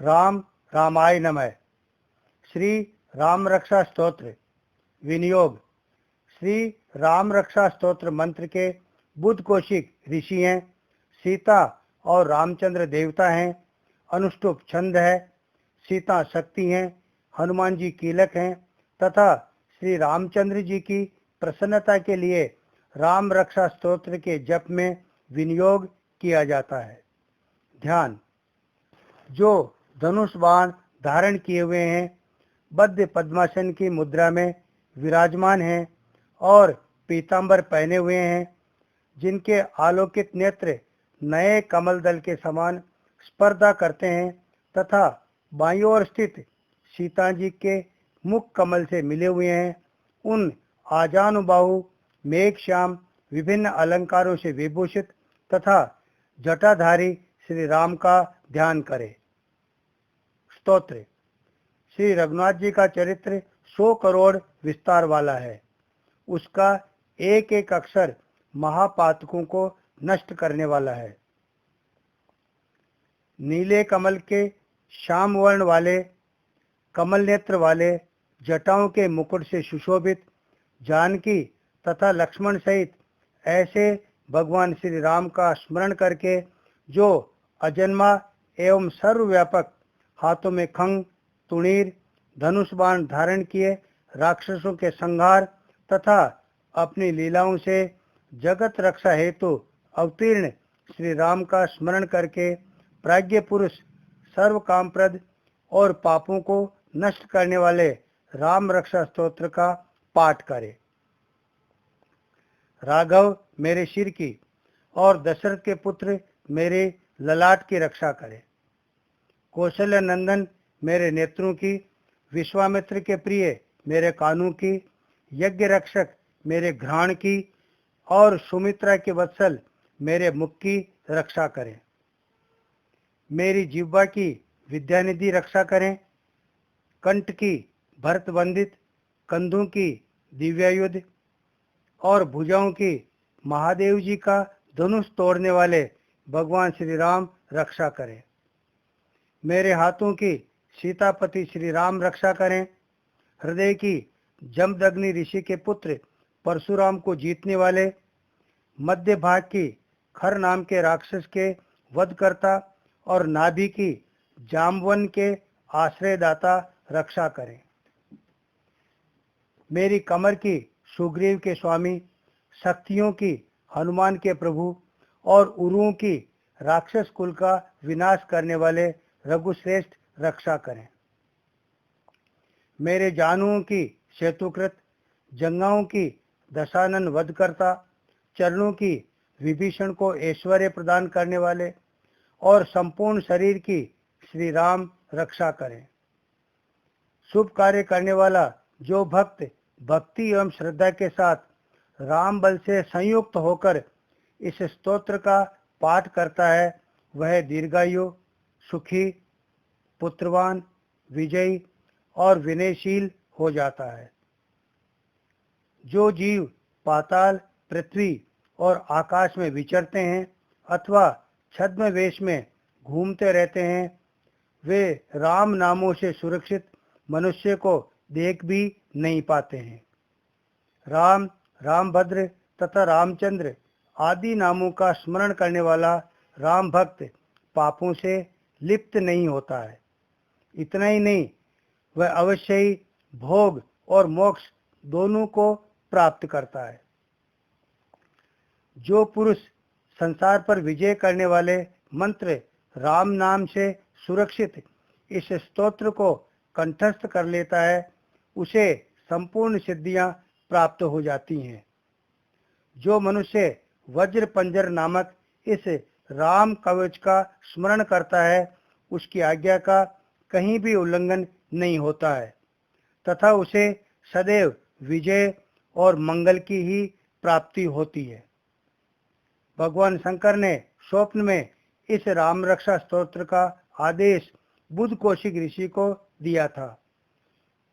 राम रामाय नमः। श्री राम रक्षा स्तोत्र विनियोग। श्री राम रक्षा स्तोत्र मंत्र के बुद्ध कौशिक ऋषि हैं, सीता और रामचंद्र देवता हैं, अनुष्टुप छंद है, सीता शक्ति हैं, हनुमान जी कीलक हैं तथा श्री रामचंद्र जी की प्रसन्नता के लिए राम रक्षा स्तोत्र के जप में विनियोग किया जाता है। ध्यान। जो धनुष बाण धारण किए हुए हैं, बद्ध पद्मासन की मुद्रा में विराजमान हैं और पीतांबर पहने हुए हैं, जिनके आलोकित नेत्र नए कमल दल के समान स्पर्धा करते हैं तथा बाईं ओर स्थित सीता जी के मुख कमल से मिले हुए हैं, उन आजानुबाहु मेघश्याम विभिन्न अलंकारों से विभूषित तथा जटाधारी श्री राम का ध्यान करें। स्तोत्र। श्री रघुनाथ जी का चरित्र 100 करोड़ विस्तार वाला है। उसका एक एक अक्षर महापातकों को नष्ट करने वाला है। नीले कमल के श्याम वर्ण वाले, कमल नेत्र वाले, जटाओं के मुकुट से सुशोभित जानकी तथा लक्ष्मण सहित ऐसे भगवान श्री राम का स्मरण करके जो अजन्मा एवं सर्वव्यापक हाथों में खंग, तुणीर, धनुष बाण धारण किए राक्षसों के संहार तथा अपनी लीलाओं से जगत रक्षा हेतु अवतीर्ण श्री राम का स्मरण करके प्राज्ञ पुरुष सर्व कामप्रद और पापों को नष्ट करने वाले राम रक्षा स्तोत्र का पाठ करें। राघव मेरे सिर की और दशरथ के पुत्र मेरे ललाट की रक्षा करे। कौशल्य नंदन मेरे नेत्रों की, विश्वामित्र के प्रिय मेरे कानों की, यज्ञ रक्षक मेरे घ्राण की और सुमित्रा के वत्सल मेरे मुख की रक्षा करें। मेरी जिह्वा की विद्यानिधि रक्षा करें। कंठ की भरत वंदित, कंधों की दिव्यायुध और भुजाओं की महादेव जी का धनुष तोड़ने वाले भगवान श्री राम रक्षा करें। मेरे हाथों की सीतापति श्री राम रक्षा करें। हृदय की जमदग्नि ऋषि के पुत्र परशुराम को जीतने वाले, मध्य भाग की खर नाम के राक्षस के वधकर्ता और नाभि की जाम्बवन के आश्रयदाता रक्षा करें। मेरी कमर की सुग्रीव के स्वामी, शक्तियों की हनुमान के प्रभु और उरुओं की राक्षस कुल का विनाश करने वाले रघुश्रेष्ठ रक्षा करें। मेरे जानुओं की सेतुकृत, जंगाओं की दशानन वधकर्ता, चरणों की विभीषण को ऐश्वर्य प्रदान करने वाले और संपूर्ण शरीर की श्री राम रक्षा करें। शुभ कार्य करने वाला जो भक्त भक्ति एवं श्रद्धा के साथ राम बल से संयुक्त होकर इस स्तोत्र का पाठ करता है, वह दीर्घायु, सुखी, पुत्रवान, विजयी और विनयशील हो जाता है। जो जीव पाताल, पृथ्वी और आकाश में विचरते हैं अथवा छद्म वेश में घूमते रहते हैं, वे राम नामों से सुरक्षित मनुष्य को देख भी नहीं पाते हैं। राम, रामभद्र तथा रामचंद्र आदि नामों का स्मरण करने वाला राम भक्त पापों से लिप्त नहीं होता है। इतना ही नहीं, वह अवश्य ही भोग और मोक्ष दोनों को प्राप्त करता है। जो पुरुष संसार पर विजय करने वाले मंत्र राम नाम से सुरक्षित इस स्तोत्र को कंठस्थ कर लेता है, उसे संपूर्ण सिद्धियां प्राप्त हो जाती हैं। जो मनुष्य वज्र पंजर नामक इस राम कवच का स्मरण करता है, उसकी आज्ञा का कहीं भी उल्लंघन नहीं होता है तथा उसे सदैव विजय और मंगल की ही प्राप्ति होती है। भगवान शंकर ने स्वप्न में इस राम रक्षा स्तोत्र का आदेश बुद्ध कौशिक ऋषि को दिया था।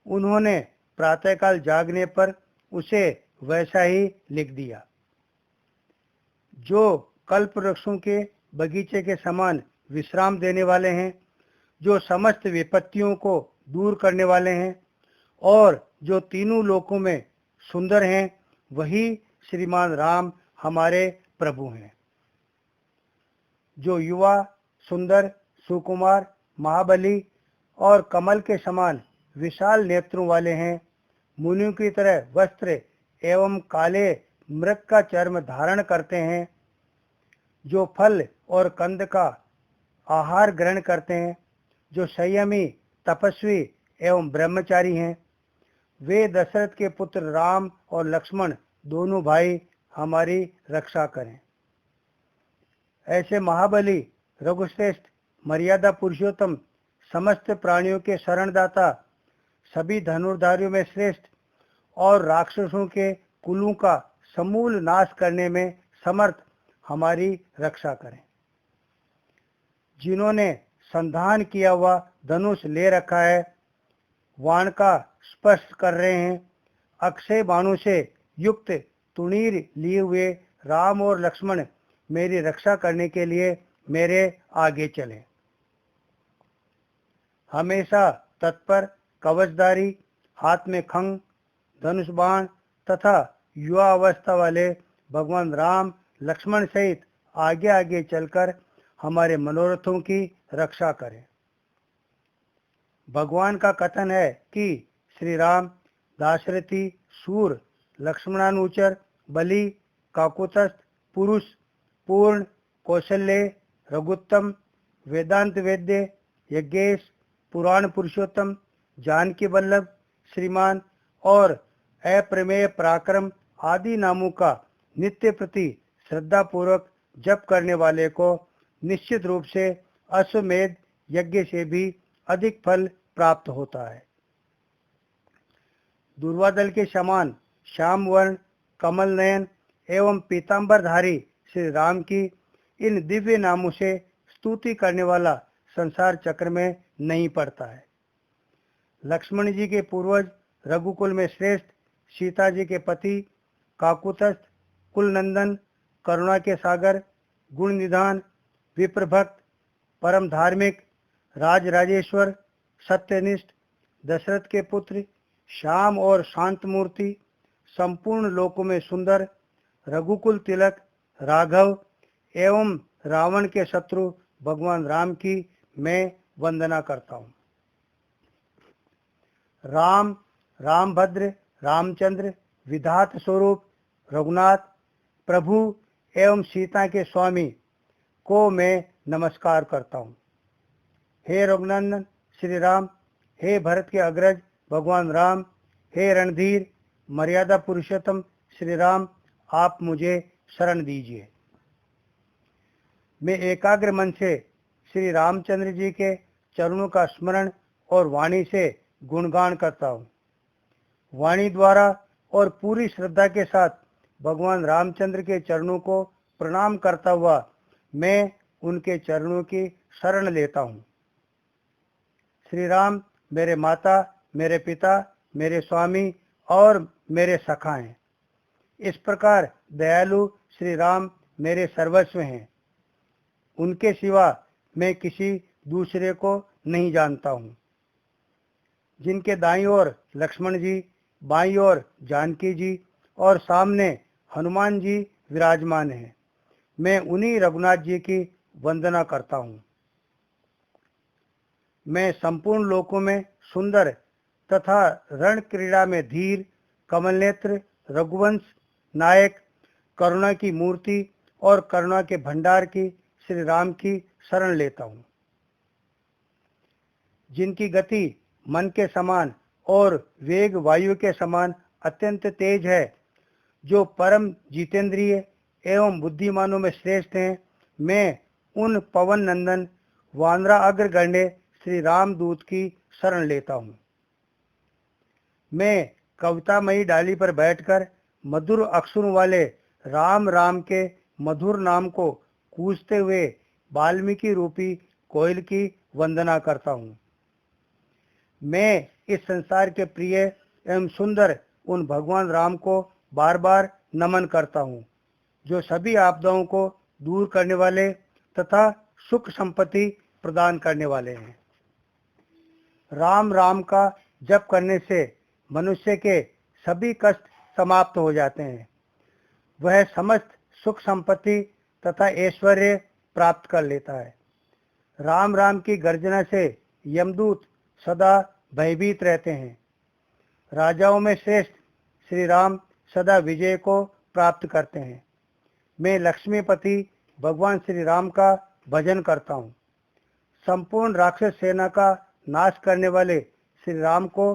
उन्होंने प्रातःकाल जागने पर उसे वैसा ही लिख दिया। जो कल्प वृक्षों के बगीचे के समान विश्राम देने वाले हैं, जो समस्त विपत्तियों को दूर करने वाले हैं और जो तीनों लोकों में सुंदर हैं, वही श्रीमान राम हमारे प्रभु हैं। जो युवा, सुंदर, सुकुमार, महाबली और कमल के समान विशाल नेत्रों वाले हैं, मुनियों की तरह वस्त्र एवं काले मृग का चर्म धारण करते हैं, जो फल और कंद का आहार ग्रहण करते हैं, जो संयमी, तपस्वी एवं ब्रह्मचारी हैं, वे दशरथ के पुत्र राम और लक्ष्मण दोनों भाई हमारी रक्षा करें। ऐसे महाबली, रघुश्रेष्ठ, मर्यादा पुरुषोत्तम, समस्त प्राणियों के शरणदाता, सभी धनुर्धारियों में श्रेष्ठ और राक्षसों के कुलों का समूल नाश करने में समर्थ हमारी रक्षा करें। जिन्होंने संधान किया हुआ धनुष ले रखा है, वाण का स्पर्श कर रहे हैं, अक्षय बाणों से युक्त तुणीर लिए हुए राम और लक्ष्मण मेरी रक्षा करने के लिए मेरे आगे चलें। हमेशा तत्पर, कवचधारी, हाथ में खंग, धनुष बाण तथा युवा अवस्था वाले भगवान राम लक्ष्मण सहित आगे आगे चलकर हमारे मनोरथों की रक्षा करें। भगवान का कथन है कि श्री राम दाशरथी, सूर, लक्ष्मणानुचर, बलि, काकुत्स्थ, पुरुष, पूर्ण, कौशल्य, रघुत्तम, वेदांत वेद्य, यज्ञेश, पुराण पुरुषोत्तम, जानकी वल्लभ, श्रीमान और अप्रमेय पराक्रम आदि नामों का नित्य प्रति श्रद्धा पूर्वक जप करने वाले को निश्चित रूप से अश्वमेध यज्ञ से भी अधिक फल प्राप्त होता है। दुर्वादल के समान श्याम वर्ण, कमल नयन एवं पीतांबरधारी श्री राम की इन दिव्य नामों से स्तुति करने वाला संसार चक्र में नहीं पड़ता है। लक्ष्मण जी के पूर्वज, रघुकुल में श्रेष्ठ, सीता जी के पति, काकुत्स्थ, कुलनंदन, करुणा के सागर, गुण निधान, विप्रभक्त, परम धार्मिक, राजराजेश्वर, सत्यनिष्ठ, दशरथ के पुत्र, श्याम और शांत मूर्ति, संपूर्ण लोकों में सुंदर, रघुकुल तिलक, राघव एवं रावण के शत्रु भगवान राम की मैं वंदना करता हूँ। राम, रामभद्र, रामचंद्र, विधात स्वरूप, रघुनाथ, प्रभु एवं सीता के स्वामी को मैं नमस्कार करता हूँ। हे रघुनंदन श्री राम, हे भरत के अग्रज भगवान राम, हे रणधीर, मर्यादा पुरुषोत्तम श्री राम, आप मुझे शरण दीजिए। मैं एकाग्र मन से श्री रामचंद्र जी के चरणों का स्मरण और वाणी से गुणगान करता हूँ। वाणी द्वारा और पूरी श्रद्धा के साथ भगवान रामचंद्र के चरणों को प्रणाम करता हुआ मैं उनके चरणों की शरण लेता हूँ। श्री राम मेरे माता, मेरे पिता, मेरे स्वामी और मेरे सखा हैं। इस प्रकार दयालु श्री राम मेरे सर्वस्व हैं। उनके सिवा मैं किसी दूसरे को नहीं जानता हूँ। जिनके दाईं ओर लक्ष्मण जी, बाईं ओर जानकी जी और सामने हनुमान जी विराजमान हैं, मैं उन्हीं रघुनाथ जी की वंदना करता हूँ। मैं संपूर्ण लोकों में सुंदर तथा रण क्रीड़ा में धीर, कमलनेत्र, रघुवंश नायक, करुणा की मूर्ति और करुणा के भंडार की श्री राम की शरण लेता हूँ। जिनकी गति मन के समान और वेग वायु के समान अत्यंत तेज है, जो परम जितेंद्रिय एवं बुद्धिमानों में श्रेष्ठ हैं, मैं उन पवन नंदन वानरा अग्रगण्य श्री रामदूत की शरण लेता हूँ। मैं कवितामयी डाली पर बैठकर मधुर अक्षरों वाले राम राम के मधुर नाम को कूजते हुए वाल्मीकि रूपी कोयल की वंदना करता हूँ। मैं इस संसार के प्रिय एवं सुंदर उन भगवान राम को बार बार नमन करता हूँ, जो सभी आपदाओं को दूर करने वाले तथा सुख संपत्ति प्रदान करने वाले हैं। राम राम का जप करने से मनुष्य के सभी कष्ट समाप्त हो जाते हैं। वह समस्त सुख संपत्ति तथा ऐश्वर्य प्राप्त कर लेता है। राम राम की गर्जना से यमदूत सदा भयभीत रहते हैं। राजाओं में श्रेष्ठ श्री राम सदा विजय को प्राप्त करते हैं। मैं लक्ष्मीपति भगवान श्री राम का भजन करता हूँ। संपूर्ण राक्षस सेना का नाश करने वाले श्री राम को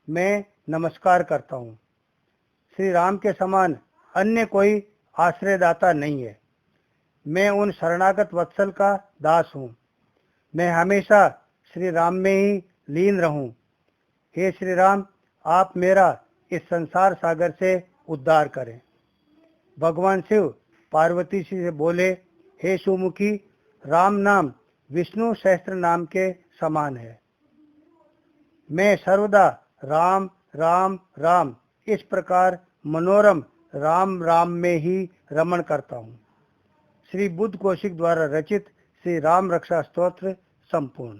मैं नमस्कार करता हूँ। श्री राम के समान अन्य कोई आश्रयदाता नहीं है। मैं उन शरणागत वत्सल का दास हूँ। मैं हमेशा श्री राम में ही लीन रहूं। हे श्री राम, आप मेरा इस संसार सागर से उद्धार करें। भगवान शिव पार्वती जी से बोले, हे सुमुखी, राम नाम विष्णु सहस्त्र नाम के समान है। मैं सर्वदा राम राम राम इस प्रकार मनोरम राम राम में ही रमण करता हूँ। श्री बुद्ध कौशिक द्वारा रचित श्री राम रक्षा स्तोत्र संपूर्ण।